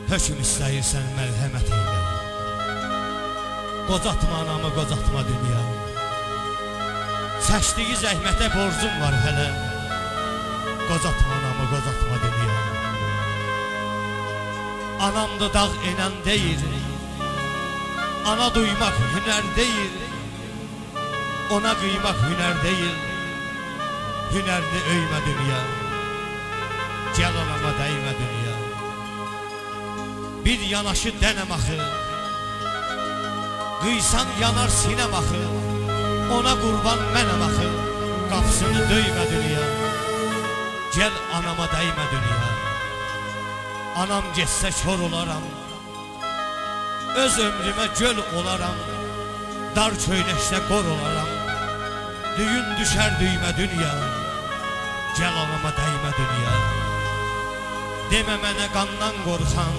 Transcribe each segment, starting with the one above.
Hökm istəyirsən mərhəmət eylə, qocatma anamı, qocatma dünya. Çəkdiyi zəhmətə borcum var hələ, qocatma anamı, qocatma dünya. Anamdı dağ enən deyir, ana duymaq hünər deyil, ona qıymaq hünər deyil, hünərli öymə dünya, gəl anama dəymə dünya. Bir yanaşı dənəm axı, qıysan yanar sinəm axı, ona qurban mənəm axı, qapısını döymə dünya, gəl anama dəymə dünya. Anam getsə kör olaram, öz ömrümə göl olaram, dar köynəkdə qor olaram, düyün düşər düymə dünya, gəl anama dəymə dünya. Demə mənə qandan qorxan,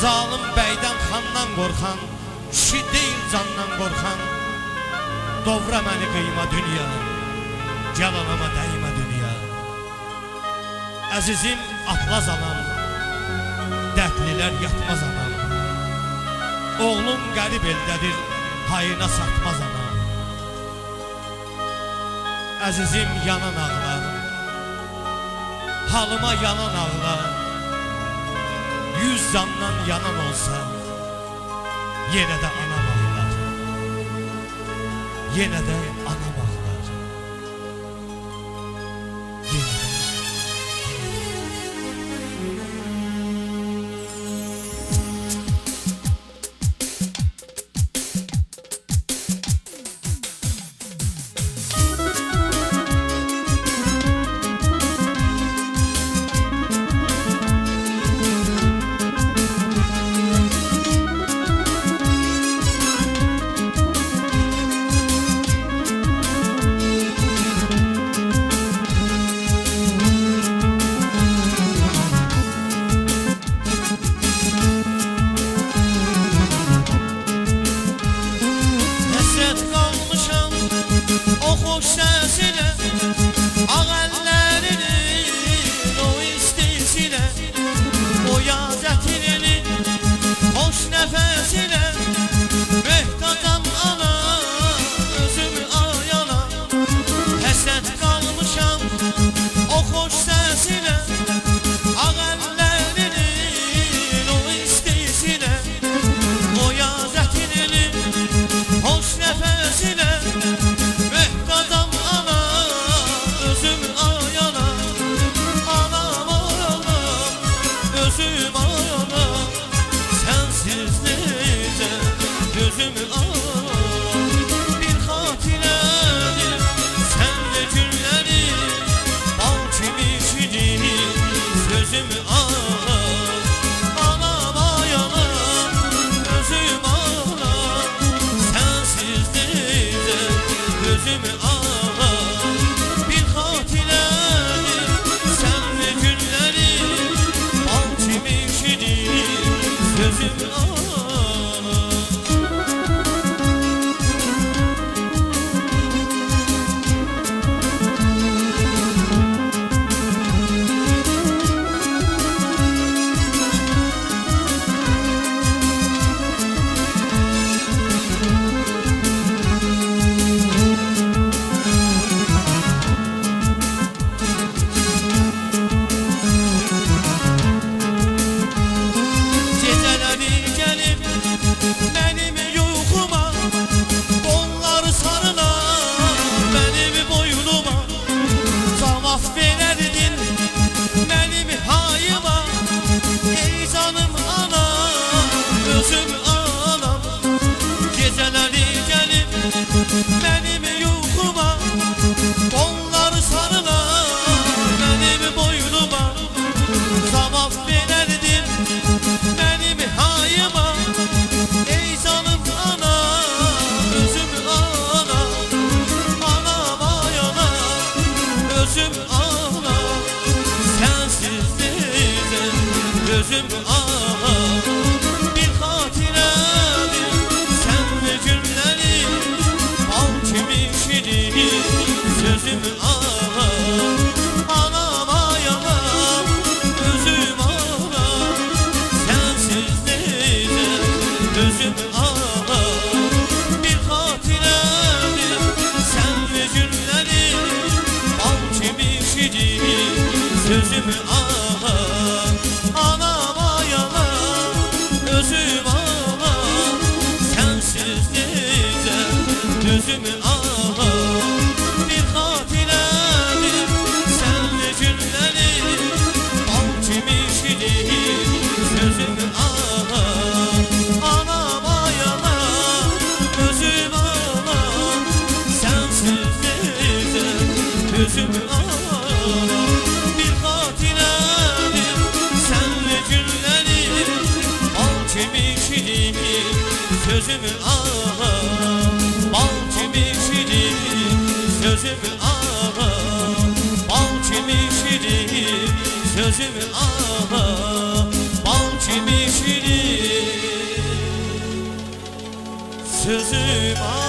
zalim bəydən xandan qorxan, kişi deyil candan qorxan, doğra məni qıyma dünya, gəl anama dəymə dünya. Əzizim atmaz anam, dərdlilər yatmaz anam, oğlum qərib eldədir, hayına satmaz anam. Əzizim yanan ağlar, halıma yanan ağlar, 100 candan yanan olsa, yenə də anam ağlar, yenə də anam ağlar, yenə də. sözümü ağlar. Anama yalan, özüm ağlar. Sensiz neyse gözümü ağlar. Bir hatiredir sen ve günlerin, bal gibi şirin sözümü ağlar. Anama yalan, özüm ağlar. Sensiz neyse gözümü ağlar. Bir hatiredir sen ve günlerin, bal gibi şirin sözümü ağlar. Anama yalan, özüm ağlar. Sensiz neyse gözümü ağlar. Bir hatiredir sen ve günlerin, bal gibi şirin sözümü ağlar. Bal gibi şirin sözümü ağlar. Bal gibi şirin sözümü ağlar. Bal gibi şirin sözüm ağlar.